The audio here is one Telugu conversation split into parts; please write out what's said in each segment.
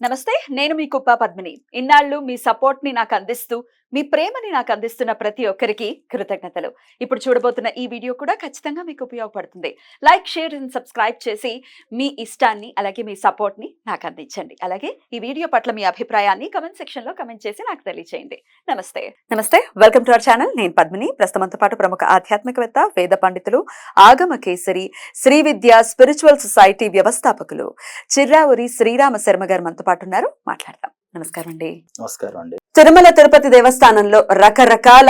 నమస్తే, నేను మీ కుప్ప పద్మిని. ఇన్నాళ్ళు మీ సపోర్ట్ ని నాకు అందిస్తూ, మీ ప్రేమని నాకు అందిస్తున్న ప్రతి ఒక్కరికి కృతజ్ఞతలు. ఇప్పుడు చూడబోతున్న ఈ వీడియో కూడా ఖచ్చితంగా మీకు ఉపయోగపడుతుంది. లైక్, షేర్ అండ్ సబ్స్క్రైబ్ చేసి మీ ఇష్టాన్ని అలాగే మీ సపోర్ట్ ని నాకు అందించండి. అలాగే ఈ వీడియో పట్ల మీ అభిప్రాయాన్ని కమెంట్ సెక్షన్ లో కమెంట్ చేసి నాకు తెలియజేయండి. నమస్తే, వెల్కమ్ టు అవర్ ఛానల్. నేను పద్మిని. ప్రస్తుతంతో పాటు ప్రముఖ ఆధ్యాత్మికవేత్త, వేద పండితులు, ఆగమ కేసరి, శ్రీ విద్య స్పిరిచువల్ సొసైటీ వ్యవస్థాపకులు చిర్రావురి శ్రీరామ శర్మ గారు మనతో పాటు ఉన్నారు. మాట్లాడదాం. నమస్కారం అండి. నమస్కారం అండి. తిరుమల తిరుపతి దేవస్థానంలో రకరకాల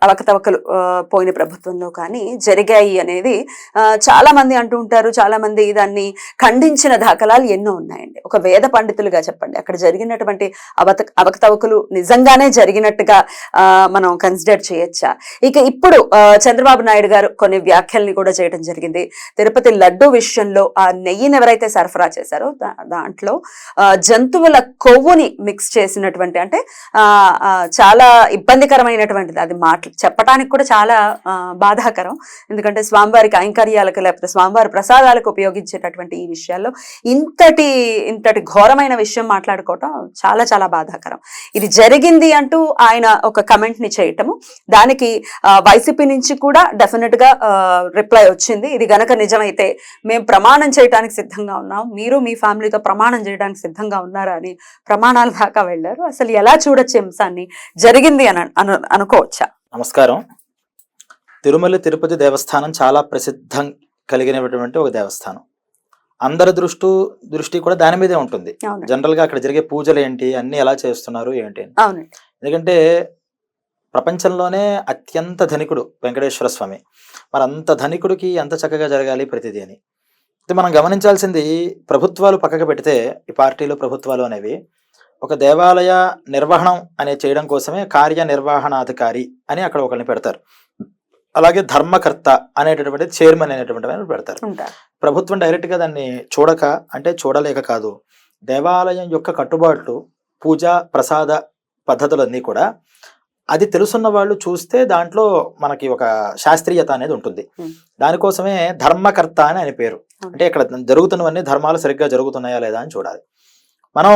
అవకతవకలు పోయిన ప్రభుత్వంలో కానీ జరిగాయి అనేది చాలా మంది అంటూ ఉంటారు. చాలా మంది దాన్ని ఖండించిన దాఖలాలు ఎన్నో ఉన్నాయండి. ఒక వేద పండితులుగా చెప్పండి, అక్కడ జరిగినటువంటి అవకతవకలు నిజంగానే జరిగినట్టుగా మనం కన్సిడర్ చేయొచ్చా? ఇక ఇప్పుడు చంద్రబాబు నాయుడు గారు కొన్ని వ్యాఖ్యల్ని కూడా చేయడం జరిగింది. తిరుపతి లడ్డు విషయంలో ఆ నెయ్యిని ఎవరైతే సరఫరా చేశారో దాంట్లో జంతువుల కొవ్వుని మిక్స్ చేసినటువంటి, అంటే చాలా ఇబ్బందికరమైనటువంటిది. అది చెప్పడానికి కూడా చాలా బాధాకరం. ఎందుకంటే స్వామివారి కైంకర్యాలకు లేకపోతే స్వామివారి ప్రసాదాలకు ఉపయోగించేటటువంటి ఈ విషయాల్లో ఇంతటి ఘోరమైన విషయం మాట్లాడుకోవటం చాలా చాలా బాధాకరం. ఇది జరిగింది అంటూ ఆయన ఒక కమెంట్ ని చేయటము, దానికి వైసీపీ నుంచి కూడా డెఫినెట్ గా రిప్లై వచ్చింది. ఇది గనక నిజమైతే మేము ప్రమాణం చేయడానికి సిద్ధంగా ఉన్నాం, మీరు మీ ఫ్యామిలీతో ప్రమాణం చేయడానికి సిద్ధంగా ఉన్నారా అని ప్రమాణాల దాకా వెళ్ళారు. అసలు ఎలా చూడొచ్చు అంశాన్ని, జరిగింది అని అనుకోవచ్చా? నమస్కారం. తిరుమల తిరుపతి దేవస్థానం చాలా ప్రసిద్ధం కలిగినటువంటి ఒక దేవస్థానం. అందరి దృష్టి కూడా దాని మీదే ఉంటుంది. జనరల్ గా అక్కడ జరిగే పూజలు ఏంటి, అన్ని ఎలా చేస్తున్నారు ఏంటి. ఎందుకంటే ప్రపంచంలోనే అత్యంత ధనికుడు వెంకటేశ్వర స్వామి. మరి అంత ధనికుడికి ఎంత చక్కగా జరగాలి ప్రతిదీ అని మనం గమనించాల్సింది. ప్రభుత్వాలు పక్కకు పెడితే, ఈ పార్టీలు ప్రభుత్వాలు అనేవి ఒక దేవాలయ నిర్వహణం అనే చేయడం కోసమే కార్యనిర్వహణాధికారి అని అక్కడ ఒకరిని పెడతారు. అలాగే ధర్మకర్త అనేటటువంటి చైర్మన్ అనేటువంటి పెడతారు. ప్రభుత్వం డైరెక్ట్ గా దాన్ని చూడలేక కాదు, దేవాలయం యొక్క కట్టుబాట్లు, పూజ ప్రసాద పద్ధతులన్నీ కూడా అది తెలుసున్న వాళ్ళు చూస్తే దాంట్లో మనకి ఒక శాస్త్రీయత అనేది ఉంటుంది. దానికోసమే ధర్మకర్త అని ఆయన పేరు. అంటే ఇక్కడ జరుగుతున్నవన్నీ ధర్మాలు సరిగ్గా జరుగుతున్నాయా లేదా అని చూడాలి. మనం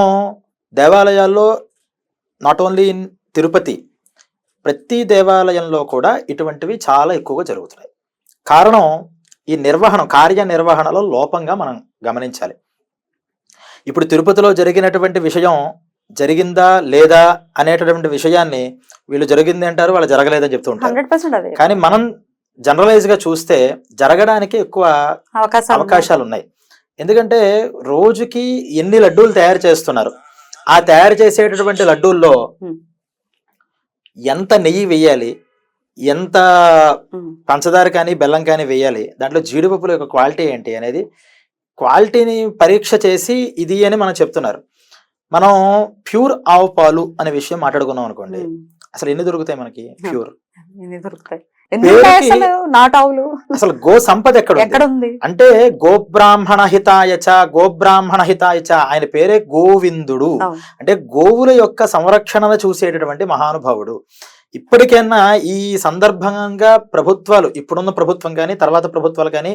దేవాలయాల్లో నాట్ ఓన్లీ ఇన్ తిరుపతి, ప్రతి దేవాలయంలో కూడా ఇటువంటివి చాలా ఎక్కువగా జరుగుతున్నాయి. కారణం ఈ కార్యనిర్వహణలో లోపంగా మనం గమనించాలి. ఇప్పుడు తిరుపతిలో జరిగినటువంటి విషయం జరిగిందా లేదా అనేటటువంటి విషయాన్ని వీళ్ళు జరిగింది అంటారు, వాళ్ళు జరగలేదని చెప్తూ ఉంటారు. కానీ మనం జనరలైజ్ గా చూస్తే జరగడానికి ఎక్కువ అవకాశాలు ఉన్నాయి. ఎందుకంటే రోజుకి ఎన్ని లడ్డూలు తయారు చేస్తున్నారు, ఆ తయారు చేసేటటువంటి లడ్డూల్లో ఎంత నెయ్యి వేయాలి, ఎంత పంచదార కానీ బెల్లం కానీ వేయాలి, దాంట్లో జీడిపప్పుల యొక్క క్వాలిటీ ఏంటి అనేది క్వాలిటీని పరీక్ష చేసి ఇది అని మనం చెప్తున్నారు. మనం ప్యూర్ ఆవు పాలు అనే విషయం మాట్లాడుకున్నాం అనుకోండి, అసలు ఎన్ని దొరుకుతాయి మనకి? ప్యూర్ అసలు గో సంపద ఎక్కడ ఉంది అంటే గోబ్రాహ్మణ హితాయచ ఆయన పేరే గోవిందుడు. అంటే గోవుల యొక్క సంరక్షణను చూసేటటువంటి మహానుభావుడు. ఇప్పటికైనా ఈ సందర్భంగా ప్రభుత్వాలు, ఇప్పుడున్న ప్రభుత్వం కానీ తర్వాత ప్రభుత్వాలు కానీ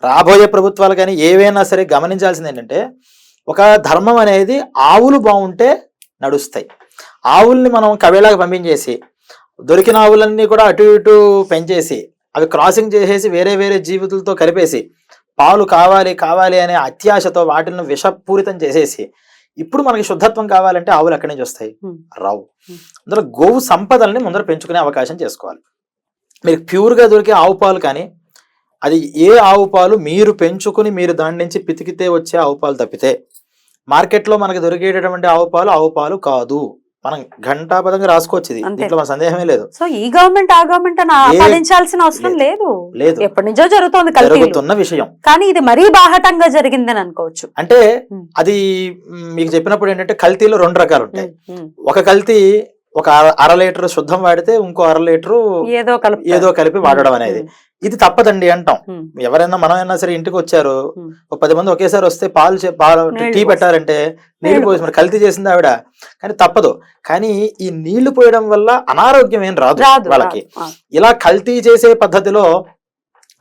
రాబోయే ప్రభుత్వాలు కానీ ఏవైనా సరే గమనించాల్సింది ఏంటంటే, ఒక ధర్మం అనేది ఆవులు బాగుంటే నడుస్తాయి. ఆవుల్ని మనం కవేళాకి పంపించేసి దొరికిన ఆవులన్నీ కూడా అటు ఇటు పెంచేసి అవి క్రాసింగ్ చేసేసి వేరే వేరే జీవితులతో కలిపేసి పాలు కావాలి అనే అత్యాశతో వాటిని విషపూరితం చేసేసి ఇప్పుడు మనకి శుద్ధత్వం కావాలంటే ఆవులు ఎక్కడి నుంచి వస్తాయి? రావు. అందులో గోవు సంపదల్ని ముందర పెంచుకునే అవకాశం చేసుకోవాలి. మీరు ప్యూర్గా దొరికే ఆవు పాలు కానీ, అది ఏ ఆవు పాలు మీరు పెంచుకుని మీరు దాని నుంచి పితికితే వచ్చే ఆవు పాలు తప్పితే మార్కెట్లో మనకి దొరికేటటువంటి ఆవు పాలు కాదు. మనం ఘంటాపదంగా రాసుకోవచ్చు, దీంట్లో మన సందేహమే లేదు. సో ఈ గవర్నమెంట్ ఆ గవర్నమెంట్ ఆపాదించాల్సిన అవసరం లేదు. ఎప్పటి నుంచో జరుగుతున్న విషయం, కానీ ఇది మరీ బాహటంగా జరిగిందని అనుకోవచ్చు. అంటే అది మీకు చెప్పినప్పుడు ఏంటంటే కల్తీలో రెండు రకాలు ఉంటాయి. ఒక కల్తీ ఒక 1/2 లీటర్ శుద్ధం వాడితే ఇంకో 1/2 లీటరు ఏదో కలిపి వాడడం అనేది ఇది తప్పదండి అంటాం. ఎవరైనా మనమైనా సరే ఇంటికి వచ్చారు, ఒక 10 మంది ఒకేసారి వస్తే పాలు టీ పెట్టారంటే నీళ్లు పోసి మరి కల్తీ చేసింది ఆవిడ, కానీ తప్పదు. కానీ ఈ నీళ్లు పోయడం వల్ల అనారోగ్యం ఏం రాదు వాళ్ళకి. ఇలా కల్తీ చేసే పద్ధతిలో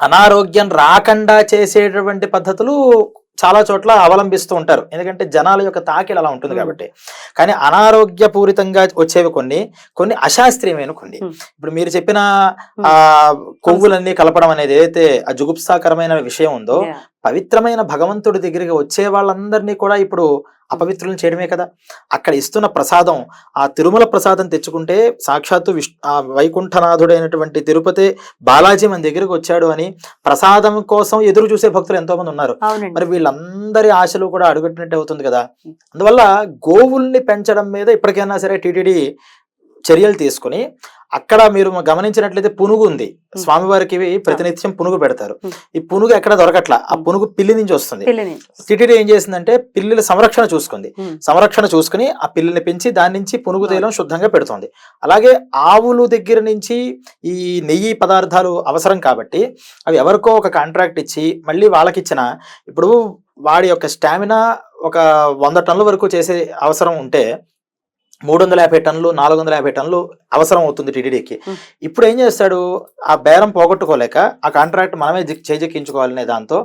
అనారోగ్యం రాకుండా చేసేటటువంటి పద్ధతులు చాలా చోట్ల అవలంబిస్తూ ఉంటారు, ఎందుకంటే జనాల యొక్క తాకిడి అలా ఉంటుంది కాబట్టి. కానీ అనారోగ్యపూరితంగా వచ్చేవి కొన్ని అశాస్త్రీయమైన కొన్ని. ఇప్పుడు మీరు చెప్పిన ఆ కొవ్వులన్నీ కలపడం అనేది ఏదైతే ఆ జుగుప్సాకరమైన విషయం ఉందో, పవిత్రమైన భగవంతుడి దగ్గరికి వచ్చే వాళ్ళందరినీ కూడా ఇప్పుడు అపవిత్రులను చేయడమే కదా. అక్కడ ఇస్తున్న ప్రసాదం, ఆ తిరుమల ప్రసాదం తెచ్చుకుంటే సాక్షాత్తు వైకుంఠనాథుడైనటువంటి తిరుపతి బాలాజీ మన దగ్గరికి వచ్చాడు అని ప్రసాదం కోసం ఎదురు చూసే భక్తులు ఎంతో మంది ఉన్నారు. మరి వీళ్ళందరి ఆశలు కూడా అడుగుట్టినట్టు అవుతుంది కదా. అందువల్ల గోవుల్ని పెంచడం మీద ఇప్పటికైనా సరే టీటీడీ చర్యలు తీసుకుని, అక్కడ మీరు గమనించినట్లయితే పునుగు ఉంది, స్వామివారికి ప్రతినిత్యం పునుగు పెడతారు. ఈ పునుగు ఎక్కడ దొరకట్లా, ఆ పునుగు పిల్లి నుంచి వస్తుంది. టీటీడీ ఏం చేసిందంటే పిల్లిల సంరక్షణ చూసుకుని ఆ పిల్లిని పెంచి దాని నుంచి పునుగు తైలం శుద్ధంగా పెడుతుంది. అలాగే ఆవులు దగ్గర నుంచి ఈ నెయ్యి పదార్థాలు అవసరం కాబట్టి అవి ఎవరికో ఒక కాంట్రాక్ట్ ఇచ్చి మళ్ళీ వాళ్ళకి ఇచ్చిన, ఇప్పుడు వాడి యొక్క స్టామినా ఒక 100 టన్నుల వరకు చేసే అవసరం ఉంటే 350 టన్నులు 450 టన్నులు అవసరం అవుతుంది టీటీడీకి. ఇప్పుడు ఏం చేస్తాడు, ఆ బేరం పోగొట్టుకోలేక ఆ కాంట్రాక్ట్ మనమే చేజెక్కించుకోవాలనే దాంతో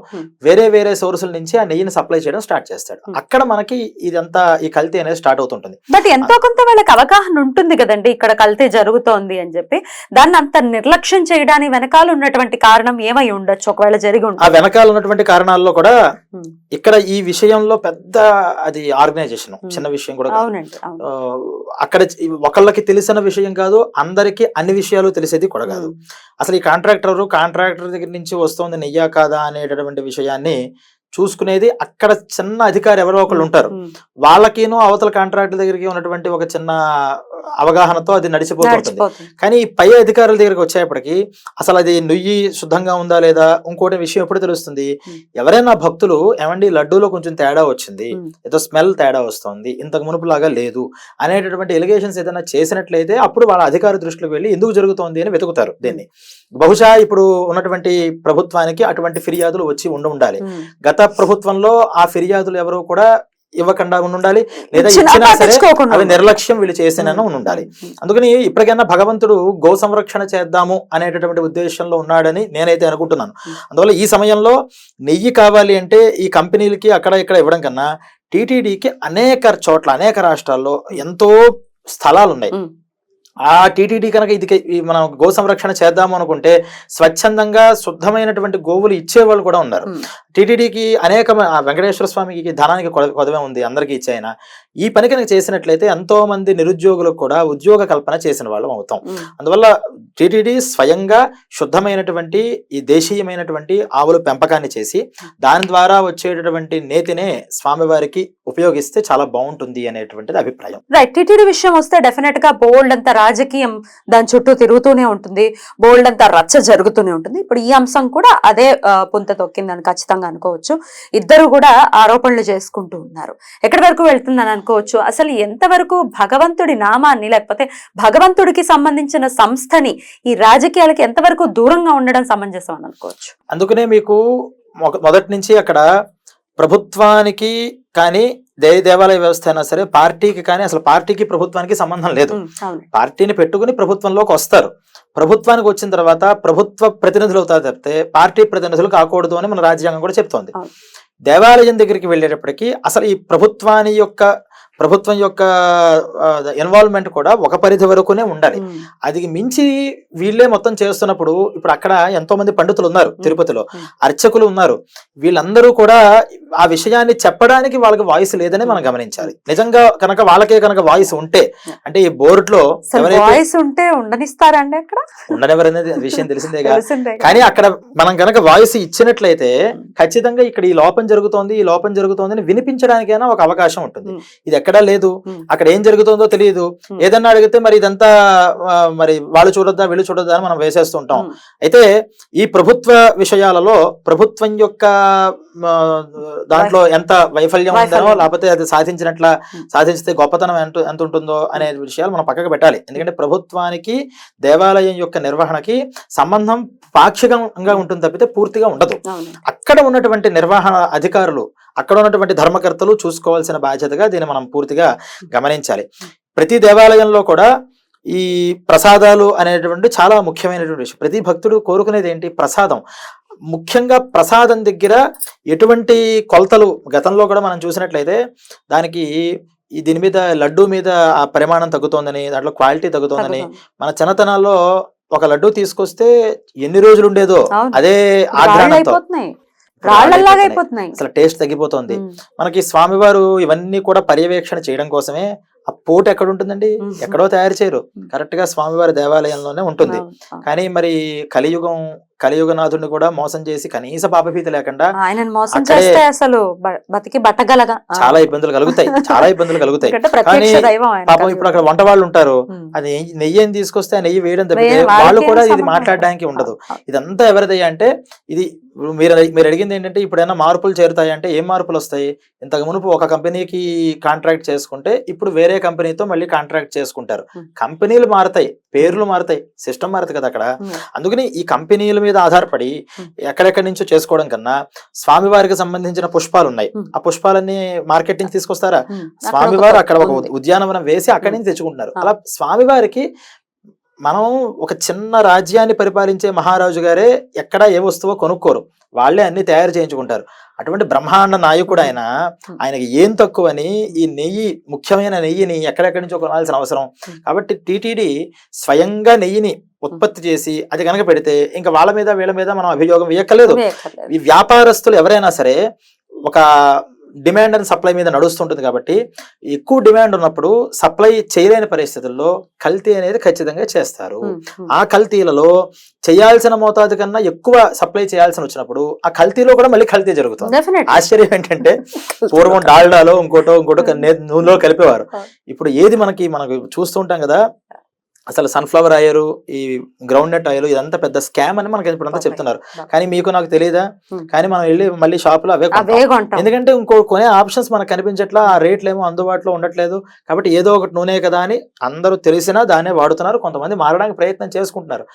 వేరే సోర్సుల నుంచి ఆ నెయ్యిని సప్లై చేయడం స్టార్ట్ చేస్తాడు. అక్కడ మనకి ఇదంతా ఈ కల్తీ అనేది స్టార్ట్ అవుతుంటుంది. బట్ ఎంతో కొంత వాళ్ళకి అవగాహన ఉంటుంది కదండి, ఇక్కడ కల్తీ జరుగుతోంది అని చెప్పి. దాన్ని అంత నిర్లక్ష్యం చేయడానికి వెనకాల ఉన్నటువంటి కారణం ఏమై ఉండొచ్చు, ఒకవేళ జరిగి ఉంటుంది? ఆ వెనకాల ఉన్నటువంటి కారణాల్లో కూడా ఇక్కడ ఈ విషయంలో పెద్ద అది ఆర్గనైజేషన్, చిన్న విషయం కూడా అక్కడ ఒకళ్ళకి తెలిసిన విషయం కాదు, అందరికి అన్ని విషయాలు తెలిసేది కూడా కాదు. అసలు ఈ కాంట్రాక్టర్ దగ్గర నుంచి వస్తుంది నెయ్యా కాదా అనేటటువంటి విషయాన్ని చూసుకునేది అక్కడ చిన్న అధికారి ఎవరో ఒకళ్ళు ఉంటారు. వాళ్ళకిను అవతల కాంట్రాక్టర్ దగ్గరికి ఉన్నటువంటి ఒక చిన్న అవగాహనతో అది నడిచిపోతుంటుంది. కానీ పై అధికారుల దగ్గరికి వచ్చేప్పటికి అసలు అది నెయ్యి శుద్ధంగా ఉందా లేదా, ఇంకోటి విషయం ఎప్పుడు తెలుస్తుంది, ఎవరైనా భక్తులు ఏమండి లడ్డూలో కొంచెం తేడా వచ్చింది, ఏదో స్మెల్ తేడా వస్తుంది, ఇంతకు మునుపులాగా లేదు అనేటటువంటి ఎలిగేషన్స్ ఏదైనా చేసినట్లయితే అప్పుడు వాళ్ళ అధికార దృష్టికి వెళ్ళి ఎందుకు జరుగుతోంది అని వెతుకుతారు దీన్ని. బహుశా ఇప్పుడు ఉన్నటువంటి ప్రభుత్వానికి అటువంటి ఫిర్యాదులు వచ్చి ఉండాలి. గత ప్రభుత్వంలో ఆ ఫిర్యాదులు ఎవరు కూడా ఇవ్వకుండా ఉండాలి, లేదా ఇచ్చినా సరే అవి నిర్లక్ష్యం వీళ్ళు చేసినా ఉండాలి. అందుకని ఇప్పటికైనా భగవంతుడు గో సంరక్షణ చేద్దాము అనేటటువంటి ఉద్దేశంలో ఉన్నాడని నేనైతే అనుకుంటున్నాను. అందువల్ల ఈ సమయంలో నెయ్యి కావాలి అంటే ఈ కంపెనీలకి అక్కడ ఇక్కడ ఇవ్వడం కన్నా టీటీడీకి అనేక చోట్ల అనేక రాష్ట్రాల్లో ఎంతో స్థలాలు ఉన్నాయి. ఆ టీటీడీ కనుక ఇది మనం గో సంరక్షణ చేద్దాము అనుకుంటే స్వచ్ఛందంగా శుద్ధమైనటువంటి గోవులు ఇచ్చేవాళ్ళు కూడా ఉన్నారు. టీటీడీకి అనేక వెంకటేశ్వర స్వామికి ధనానికి కొదవే ఉంది, అందరికీ ఇచ్చాయన. ఈ పని కనుక చేసినట్లయితే ఎంతో మంది నిరుద్యోగులకు కూడా ఉద్యోగ కల్పన చేసిన వాళ్ళం అవుతాం. అందువల్ల టీటీడీ స్వయంగా శుద్ధమైనటువంటి ఈ దేశీయమైనటువంటి ఆవుల పెంపకాన్ని చేసి దాని ద్వారా వచ్చేటటువంటి నేతినే స్వామివారికి ఉపయోగిస్తే చాలా బాగుంటుంది అనేటువంటిది అభిప్రాయం. రైట్. టీటీడీ విషయం వస్తే డెఫినెట్ గా బోల్డ్ అంత రాజకీయం దాని చుట్టూ తిరుగుతూనే ఉంటుంది, బోల్డ్ అంత రచ్చ జరుగుతూనే ఉంటుంది. ఇప్పుడు ఈ అంశం కూడా అదే పుంత తొక్కిందని ఖచ్చితంగా అనుకోవచ్చు. ఇద్దరు కూడా ఆరోపణలు చేసుకుంటూ ఉన్నారు. ఎక్కడి వరకు వెళ్తుందని అనుకోవచ్చు? అసలు ఎంతవరకు భగవంతుడి నామాన్ని లేకపోతే భగవంతుడికి సంబంధించిన సంస్థని ఈ రాజకీయాలకి ఎంతవరకు దూరంగా ఉండడం సమంజసం అని అనుకోవచ్చు? అందుకనే మీకు మొదటి నుంచి అక్కడ ప్రభుత్వానికి కానీ దేవాలయ వ్యవస్థ అయినా సరే పార్టీకి కానీ అసలు పార్టీకి ప్రభుత్వానికి సంబంధం లేదు. పార్టీని పెట్టుకుని ప్రభుత్వంలోకి వస్తారు. ప్రభుత్వానికి వచ్చిన తర్వాత ప్రభుత్వ ప్రతినిధులు అవుతారు తప్పితే పార్టీ ప్రతినిధులు కాకూడదు అని మన రాజ్యాంగం కూడా చెప్తోంది. దేవాలయం దగ్గరికి వెళ్ళేటప్పటికీ అసలు ఈ ప్రభుత్వం యొక్క ఇన్వాల్వ్మెంట్ కూడా ఒక పరిధి వరకునే ఉండాలి. అది మించి వీళ్ళే మొత్తం చేస్తున్నప్పుడు ఇప్పుడు అక్కడ ఎంతో మంది పండితులు ఉన్నారు, తిరుపతిలో అర్చకులు ఉన్నారు, వీళ్ళందరూ కూడా ఆ విషయాన్ని చెప్పడానికి వాళ్ళకి వాయిస్ లేదని మనం గమనించాలి. నిజంగా కనుక వాళ్ళకే కనుక వాయిస్ ఉంటే, అంటే ఈ బోర్డులో వాయిస్ ఉంటే ఉండనిస్తారండి, అక్కడ ఉండనివ్వరనేది విషయం తెలిసిందేగా. కానీ అక్కడ మనం కనుక వాయిస్ ఇచ్చినట్లయితే ఖచ్చితంగా ఇక్కడ ఈ లోపం జరుగుతోంది అని వినిపించడానికైనా ఒక అవకాశం ఉంటుంది. ఇది ఎక్కడా లేదు. అక్కడ ఏం జరుగుతుందో తెలియదు. ఏదన్నా అడిగితే మరి ఇదంతా మరి వాళ్ళు చూడొద్దా వీళ్ళు చూడొద్దా అని మనం వేసేస్తూ ఉంటాం. అయితే ఈ ప్రభుత్వ విషయాలలో ప్రభుత్వం యొక్క దాంట్లో ఎంత వైఫల్యం ఉందనో లేకపోతే అది సాధించితే గొప్పతనం ఎంత ఉంటుందో అనే విషయాలు మనం పక్కకు పెట్టాలి. ఎందుకంటే ప్రభుత్వానికి దేవాలయం యొక్క నిర్వహణకి సంబంధం పాక్షికంగా ఉంటుంది తప్పితే పూర్తిగా ఉండదు. అక్కడ ఉన్నటువంటి నిర్వహణ అధికారులు, అక్కడ ఉన్నటువంటి ధర్మకర్తలు చూసుకోవాల్సిన బాధ్యతగా దీన్ని మనం పూర్తిగా గమనించాలి. ప్రతి దేవాలయంలో కూడా ఈ ప్రసాదాలు అనేటువంటి చాలా ముఖ్యమైనటువంటి విషయం. ప్రతి భక్తుడు కోరుకునేది ఏంటి? ప్రసాదం. ముఖ్యంగా ప్రసాదం దగ్గర ఎటువంటి కొలతలు గతంలో కూడా మనం చూసినట్లయితే దానికి దీని మీద లడ్డు మీద ఆ పరిమాణం తగ్గుతోందని, దాంట్లో క్వాలిటీ తగ్గుతోందని, మన చిన్నతనాల్లో ఒక లడ్డు తీసుకొస్తే ఎన్ని రోజులు ఉండేదో అదే ఆగ్రహంతో అసలు టేస్ట్ తగ్గిపోతుంది. మనకి స్వామివారు ఇవన్నీ కూడా పర్యవేక్షణ చేయడం కోసమే ఆ పోటు ఎక్కడ ఉంటుందండి, ఎక్కడో తయారు చేయరు, కరెక్ట్ గా స్వామివారి దేవాలయంలోనే ఉంటుంది. కానీ మరి కలియుగనాథుడిని కూడా మోసం చేసి కనీస పాపభీతి లేకుండా అసలు బతికి బట్టగలగా చాలా ఇబ్బందులు కలుగుతాయి, చాలా ఇబ్బందులు కలుగుతాయి. కానీ పాపం ఇప్పుడు అక్కడ వంట వాళ్ళు ఉంటారు, అది నెయ్యి అని తీసుకొస్తే ఆ నెయ్యి వేయడం తప్పితే వాళ్ళు కూడా ఇది మాట్లాడడానికి ఉండదు. ఇదంతా ఎవరిదయ్యా అంటే ఇది మీరు అడిగింది ఏంటంటే ఇప్పుడైనా మార్పులు చేరుతాయి అంటే ఏం మార్పులు వస్తాయి? ఇంతకు మునుపు ఒక కంపెనీకి కాంట్రాక్ట్ చేసుకుంటే ఇప్పుడు వేరే కంపెనీతో మళ్ళీ కాంట్రాక్ట్ చేసుకుంటారు. కంపెనీలు మారుతాయి, పేర్లు మారుతాయి, సిస్టమ్ మారుతుంది కదా అక్కడ. అందుకని ఈ కంపెనీల మీద ఆధారపడి ఎక్కడెక్కడి నుంచో చేసుకోవడం కన్నా స్వామివారికి సంబంధించిన పుష్పాలు ఉన్నాయి, ఆ పుష్పాలన్నీ మార్కెట్ నుంచి తీసుకొస్తారా? స్వామివారు అక్కడ ఒక ఉద్యానవనం వేసి అక్కడి నుంచి తెచ్చుకుంటున్నారు. అలా స్వామివారికి మనం ఒక చిన్న రాజ్యాన్ని పరిపాలించే మహారాజు గారే ఎక్కడ ఏ వస్తువో కొనుక్కోరు, వాళ్ళే అన్ని తయారు చేయించుకుంటారు. అటువంటి బ్రహ్మాండ నాయకుడు ఆయనకి ఏం తక్కువని ఈ నెయ్యి, ముఖ్యమైన నెయ్యిని ఎక్కడెక్కడి నుంచో కొనాల్సిన అవసరం. కాబట్టి టీటీడీ స్వయంగా నెయ్యిని ఉత్పత్తి చేసి అది కనుక పెడితే ఇంకా వాళ్ళ మీద వీళ్ళ మీద మనం అభియోగం వేయక్కలేదు. ఈ వ్యాపారస్తులు ఎవరైనా సరే ఒక డిమాండ్ అండ్ సప్లై మీద నడుస్తుంటుంది కాబట్టి ఎక్కువ డిమాండ్ ఉన్నప్పుడు సప్లై చేయలేని పరిస్థితుల్లో కల్తీ అనేది ఖచ్చితంగా చేస్తారు. ఆ కల్తీలలో చేయాల్సిన మోతాదు కన్నా ఎక్కువ సప్లై చేయాల్సి వచ్చినప్పుడు ఆ కల్తీలో కూడా మళ్ళీ కల్తీ జరుగుతుంది. ఆశ్చర్యం ఏంటంటే పూర్వం డాల్డాలో ఇంకోటో నూనెలో కలిపేవారు, ఇప్పుడు ఏది మనకు చూస్తుంటాం కదా. అసలు సన్ఫ్లవర్ ఆయిల్, ఈ గ్రౌండ్ నట్ ఆయిల్ ఇదంతా పెద్ద స్కామ్ అని మనకి ఇప్పుడంతా చెప్తున్నారు. కానీ మీకు నాకు తెలియదా? కానీ మనం వెళ్ళి మళ్ళీ షాప్ లో అవే కొంటాం. ఎందుకంటే ఇంకో కొనే ఆప్షన్స్ మనకు కనిపించట్లా, ఆ రేట్లు ఏమో అందుబాటులో ఉండట్లేదు. కాబట్టి ఏదో ఒకటి నూనె కదా అని అందరూ తెలిసినా దాన్నే వాడుతున్నారు. కొంతమంది మారడానికి ప్రయత్నం చేసుకుంటున్నారు.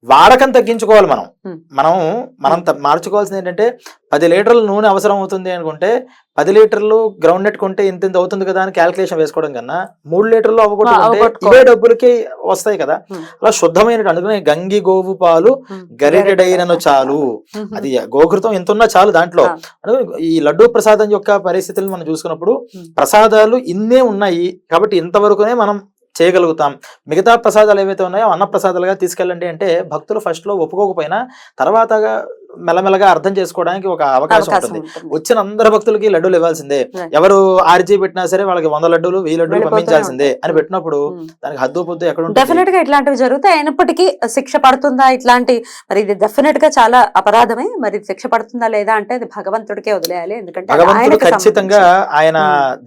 వాడకం తగ్గించుకోవాలి. మనం మార్చుకోవాల్సింది ఏంటంటే 10 లీటర్ల నూనె అవసరం అవుతుంది అనుకుంటే 10 లీటర్లు గ్రౌండ్ నెట్ కొంటే ఇంత అవుతుంది కదా అని క్యాల్కులేషన్ వేసుకోవడం కన్నా 3 లీటర్లు అవ్వకూడదు, ఇవే డబ్బులకి వస్తాయి కదా. అలా శుద్ధమైన అందుకని గంగి గోవు పాలు గరిటెడైనను చాలు, అది గోఘృతం ఎంత ఉన్నా చాలు దాంట్లో. ఈ లడ్డూ ప్రసాదం యొక్క పరిస్థితులను మనం చూసుకున్నప్పుడు ప్రసాదాలు ఇన్నే ఉన్నాయి కాబట్టి ఇంతవరకునే మనం చేయగలుగుతాం. మిగతా ప్రసాదాలు ఏవైతే ఉన్నాయో అన్న ప్రసాదాలుగా తీసుకెళ్ళండి అంటే భక్తులు ఫస్ట్ లో ఒప్పుకోకపోయినా తర్వాత మెల్లమెల్లగా అర్థం చేసుకోవడానికి ఒక అవకాశం ఉంటుంది. వచ్చిన అందరు భక్తులకి లడ్డూలు ఇవ్వాల్సిందే, ఎవరు ఆర్జీ పెట్టినా సరే వాళ్ళకి 100 లడ్డూలు 1000 లడ్డూలు పంపించాల్సిందే అని పెట్టినప్పుడు దానికి హద్దు పొద్దు ఎక్కడ డెఫినెట్ గా ఇట్లాంటివి జరుగుతాయి. అయినప్పటికీ శిక్ష పడుతుందా ఇట్లాంటి, మరి ఇది డెఫినెట్ గా చాలా అపరాధమే. మరి శిక్ష పడుతుందా లేదా అంటే అది భగవంతుడికే వదిలేయాలి. ఎందుకంటే భగవంతుడు ఖచ్చితంగా ఆయన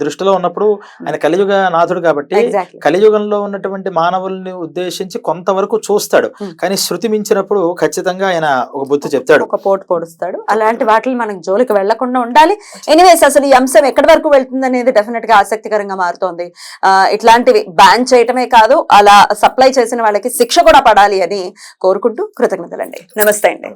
దృష్టిలో ఉన్నప్పుడు ఆయన కలియుగ నాథుడు కాబట్టి కలియుగంలో ఉన్నటువంటి మానవుల్ని ఉద్దేశించి కొంతవరకు చూస్తాడు. కానీ శృతి మించినప్పుడు ఖచ్చితంగా ఆయన ఒక బుద్ధి చెప్తాడు, ఒక పోటు పొడుస్తాడు. అలాంటి వాటిని మనకు జోలికి వెళ్లకుండా ఉండాలి. ఎనీవేస్ అసలు ఈ అంశం ఎక్కడి వరకు వెళ్తుంది అనేది డెఫినెట్ గా ఆసక్తికరంగా మారుతోంది. ఇట్లాంటివి బ్యాన్ చేయటమే కాదు, అలా సప్లై చేసిన వాళ్ళకి శిక్ష కూడా పడాలి అని కోరుకుంటూ కృతజ్ఞతలండి. నమస్తే అండి.